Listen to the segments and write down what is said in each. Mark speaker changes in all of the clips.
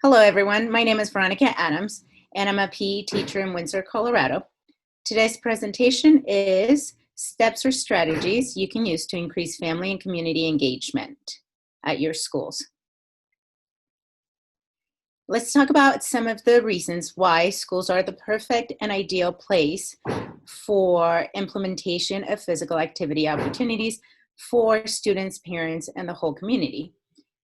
Speaker 1: Hello, everyone. My name is Veronica Adams, and I'm a PE teacher in Windsor, Colorado. Today's presentation is steps or strategies you can use to increase family and community engagement at your schools. Let's talk about some of the reasons why schools are the perfect and ideal place for implementation of physical activity opportunities for students, parents, and the whole community.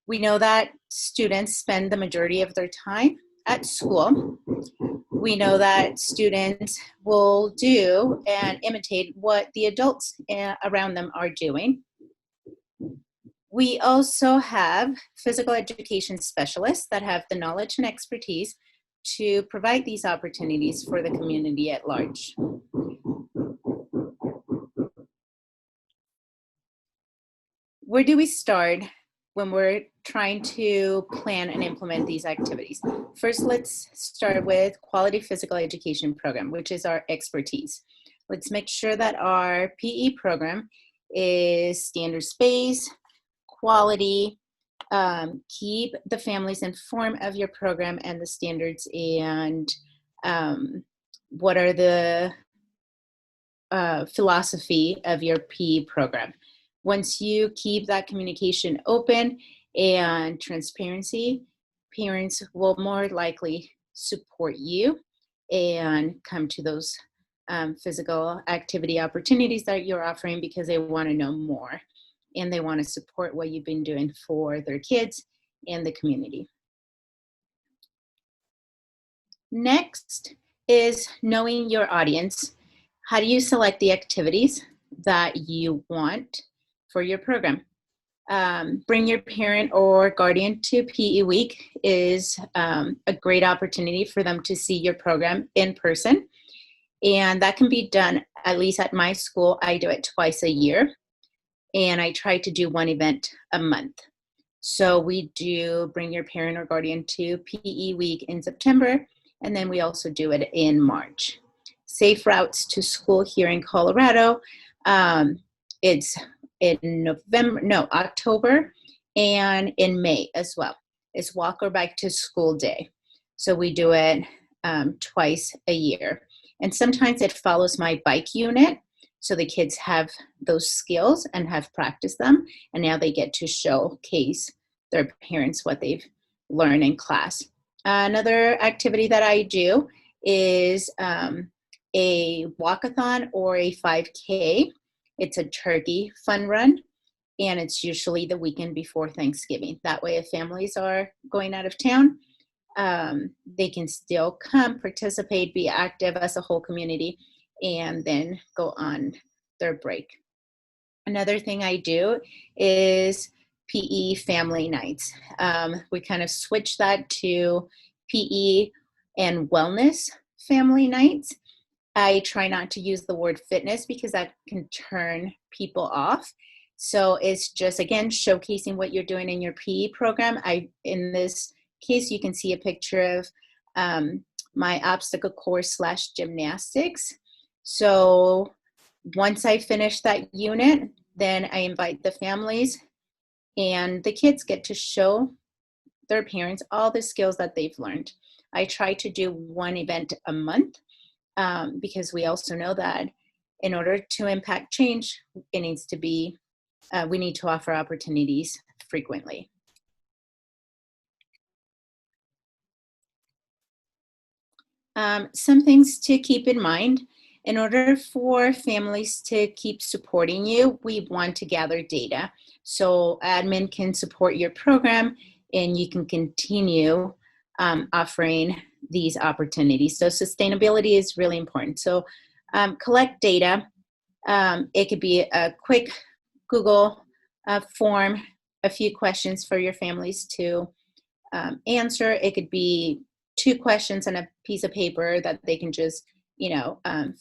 Speaker 1: We know that students spend the majority of their time at school. We know that students will do and imitate what the adults around them are doing. We also have physical education specialists that have the knowledge and expertise to provide these opportunities for the community at large. Where do we start when we're trying to plan and implement these activities? First, let's start with quality physical education program, which is our expertise. Let's make sure that our PE program is standards-based, quality, keep the families informed of your program and the standards, and what are the philosophy of your PE program. Once you keep that communication open and transparency, parents will more likely support you and come to those physical activity opportunities that you're offering because they want to know more and they want to support what you've been doing for their kids and the community. Next is knowing your audience. How do you select the activities that you want for your program? Bring your parent or guardian to PE Week is a great opportunity for them to see your program in person. And that can be done, at least at my school, I do it twice a year. And I try to do one event a month. So we do bring your parent or guardian to PE Week in September, and then we also do it in March. Safe routes to school here in Colorado, it's in October, and in May as well. It's walk or bike to school day. So we do it twice a year. And sometimes it follows my bike unit. So the kids have those skills and have practiced them. And now they get to showcase their parents what they've learned in class. Another activity that I do is a walkathon or a 5K. It's a turkey fun run, and it's usually the weekend before Thanksgiving. That way, if families are going out of town, they can still come, participate, be active as a whole community, and then go on their break. Another thing I do is PE family nights. We kind of switch that to PE and wellness family nights. I try not to use the word fitness because that can turn people off. So it's just, again, showcasing what you're doing in your PE program. In this case, you can see a picture of my obstacle course / gymnastics. So once I finish that unit, then I invite the families and the kids get to show their parents all the skills that they've learned. I try to do one event a month because we also know that in order to impact change, it needs to be, we need to offer opportunities frequently. Some things to keep in mind. In order for families to keep supporting you, we want to gather data. So admin can support your program and you can continue offering these opportunities. So sustainability is really important. So collect data. It could be a quick Google form, a few questions for your families to answer. It could be 2 questions on a piece of paper that they can just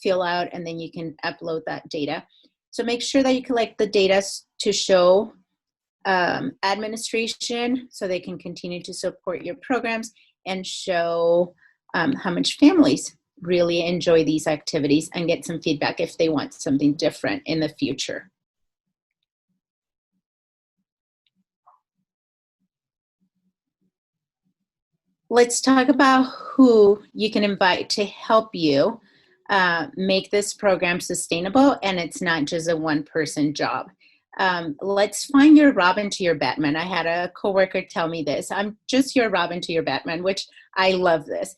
Speaker 1: fill out, and then you can upload that data. So make sure that you collect the data to show administration so they can continue to support your programs and show how much families really enjoy these activities and get some feedback if they want something different in the future. let's talk about who you can invite to help you make this program sustainable, and it's not just a one-person job. Let's find your Robin to your Batman. I had a coworker tell me this. I'm just your Robin to your Batman, which I love this.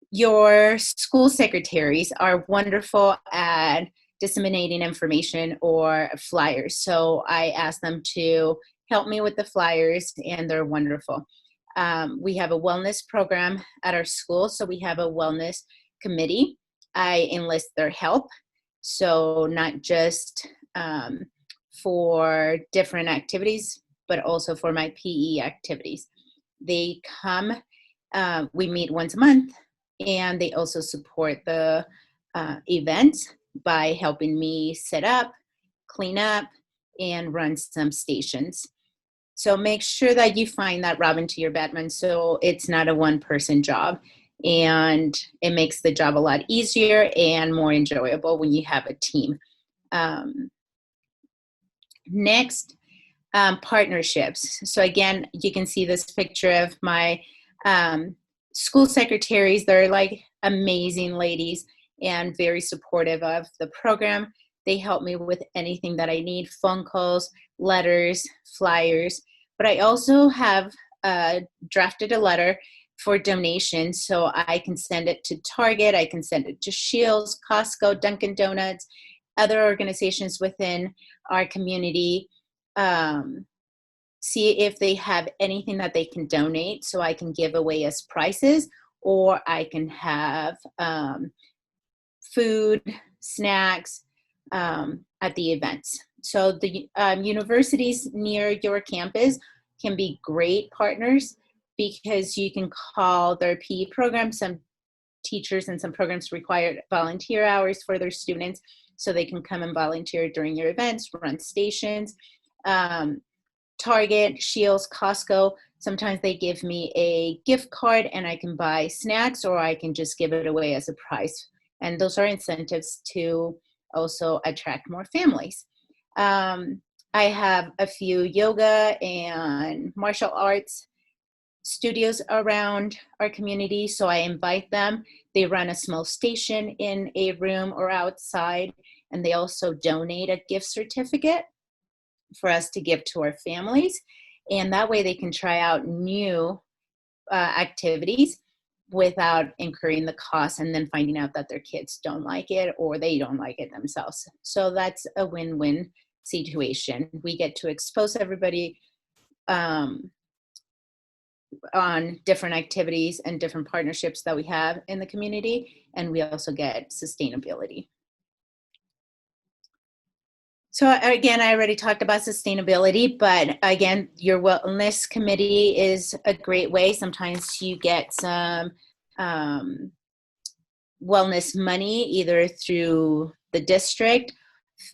Speaker 1: Your school secretaries are wonderful at disseminating information or flyers. So I asked them to help me with the flyers, and they're wonderful. We have a wellness program at our school, so we have a wellness committee. I enlist their help, so not just for different activities, but also for my PE activities. They come, we meet once a month, and they also support the events by helping me set up, clean up, and run some stations. So make sure that you find that Robin to your Batman, so it's not a one-person job, and it makes the job a lot easier and more enjoyable when you have a team. Next, partnerships. So again, you can see this picture of my school secretaries. They're like amazing ladies and very supportive of the program. They help me with anything that I need, phone calls, letters, flyers. But I also have drafted a letter for donations, so I can send it to Target, I can send it to Shields, Costco, Dunkin' Donuts, other organizations within our community. See if they have anything that they can donate, so I can give away as prizes, or I can have food, snacks at the events. So the universities near your campus can be great partners, because you can call their PE program. Some teachers and some programs require volunteer hours for their students, so they can come and volunteer during your events, run stations. Target, Shields, Costco, sometimes they give me a gift card and I can buy snacks, or I can just give it away as a prize. And those are incentives to also attract more families. I have a few yoga and martial arts studios around our community, so I invite them. They run a small station in a room or outside, and they also donate a gift certificate for us to give to our families, and that way they can try out new activities without incurring the cost and then finding out that their kids don't like it or they don't like it themselves. So that's a win-win situation. We get to expose everybody on different activities and different partnerships that we have in the community, and we also get sustainability. So again, I already talked about sustainability, but again, your wellness committee is a great way. Sometimes you get some wellness money, either through the district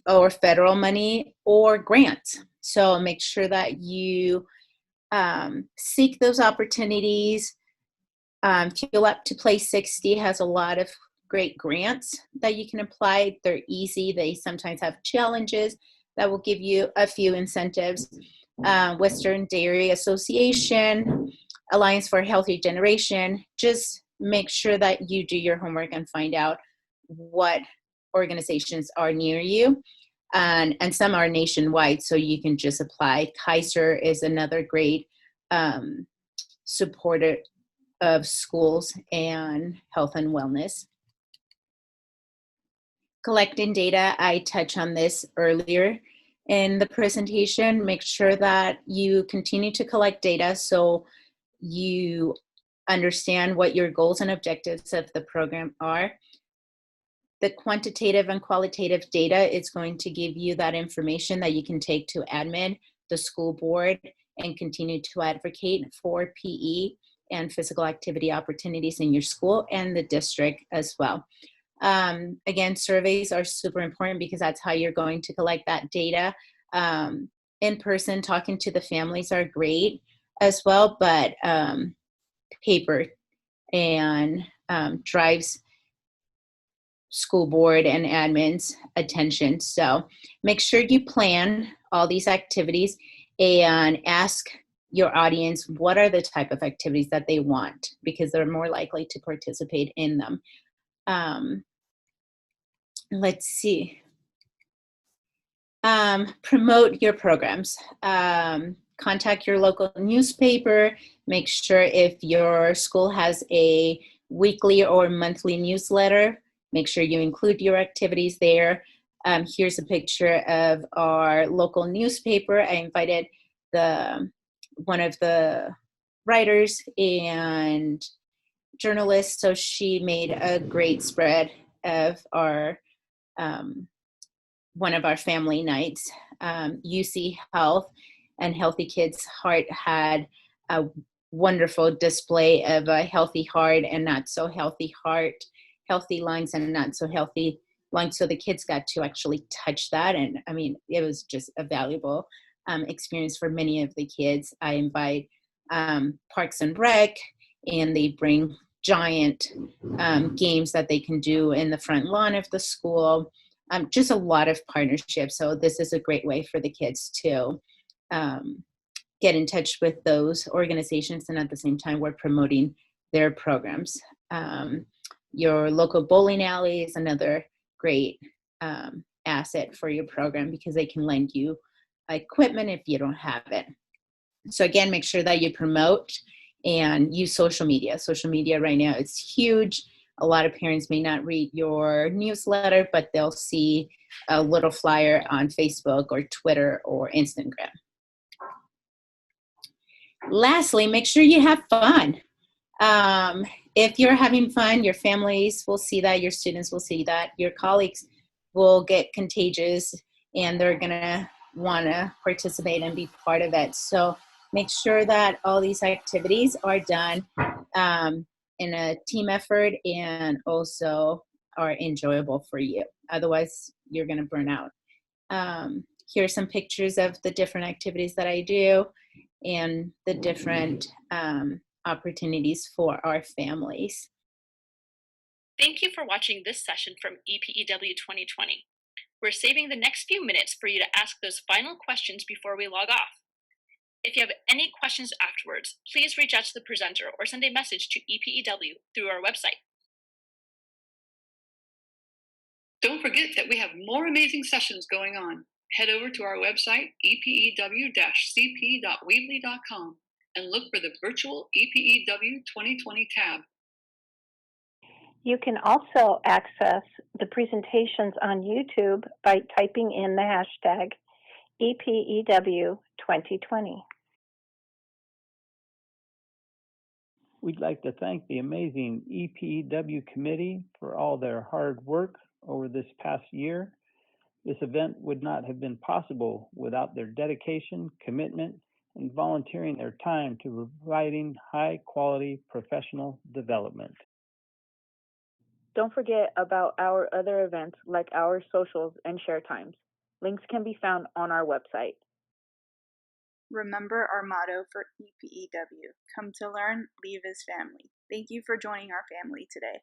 Speaker 1: or federal money or grants. So make sure that you seek those opportunities. Fuel Up to Play 60 has a lot of great grants that you can apply. They're easy. They sometimes have challenges that will give you a few incentives. Western Dairy Association, Alliance for a Healthy Generation. Just make sure that you do your homework and find out what organizations are near you. And some are nationwide, so you can just apply. Kaiser is another great supporter of schools and health and wellness. Collecting data, I touched on this earlier in the presentation. Make sure that you continue to collect data so you understand what your goals and objectives of the program are. The quantitative and qualitative data is going to give you that information that you can take to admin, the school board, and continue to advocate for PE and physical activity opportunities in your school and the district as well. Again, surveys are super important because that's how you're going to collect that data. In person, talking to the families are great as well, but paper and drives school board and admin's attention. So make sure you plan all these activities and ask your audience what are the type of activities that they want, because they're more likely to participate in them. Let's see. Promote your programs. Contact your local newspaper. Make sure if your school has a weekly or monthly newsletter, make sure you include your activities there. Here's a picture of our local newspaper. I invited one of the writers and journalists, so she made a great spread of our one of our family nights. UC Health and Healthy Kids Heart had a wonderful display of a healthy heart and not so healthy heart, healthy lungs and not so healthy lungs. So the kids got to actually touch that. And I mean, it was just a valuable experience for many of the kids. I invite Parks and Rec, and they bring giant games that they can do in the front lawn of the school. Just a lot of partnerships. So this is a great way for the kids to get in touch with those organizations, and at the same time, we're promoting their programs. Your local bowling alley is another great asset for your program, because they can lend you equipment if you don't have it. So again, make sure that you promote and use social media. Social media right now is huge. A lot of parents may not read your newsletter, but they'll see a little flyer on Facebook or Twitter or Instagram. Lastly, make sure you have fun. If you're having fun, your families will see that, your students will see that, your colleagues will get contagious, and they're gonna wanna participate and be part of it. So make sure that all these activities are done in a team effort and also are enjoyable for you. Otherwise, you're gonna burn out. Here are some pictures of the different activities that I do and the different opportunities for our families.
Speaker 2: Thank you for watching this session from EPEW 2020. We're saving the next few minutes for you to ask those final questions before we log off. If you have any questions afterwards, please reach out to the presenter or send a message to EPEW through our website.
Speaker 3: Don't forget that we have more amazing sessions going on. Head over to our website, epew-cp.weebly.com, and look for the virtual EPEW 2020 tab.
Speaker 4: You can also access the presentations on YouTube by typing in the hashtag EPEW 2020.
Speaker 5: We'd like to thank the amazing EPEW committee for all their hard work over this past year. This event would not have been possible without their dedication, commitment, and volunteering their time to providing high-quality professional development.
Speaker 4: Don't forget about our other events like our socials and share times. Links can be found on our website.
Speaker 6: Remember our motto for EPEW: come to learn, leave as family. Thank you for joining our family today.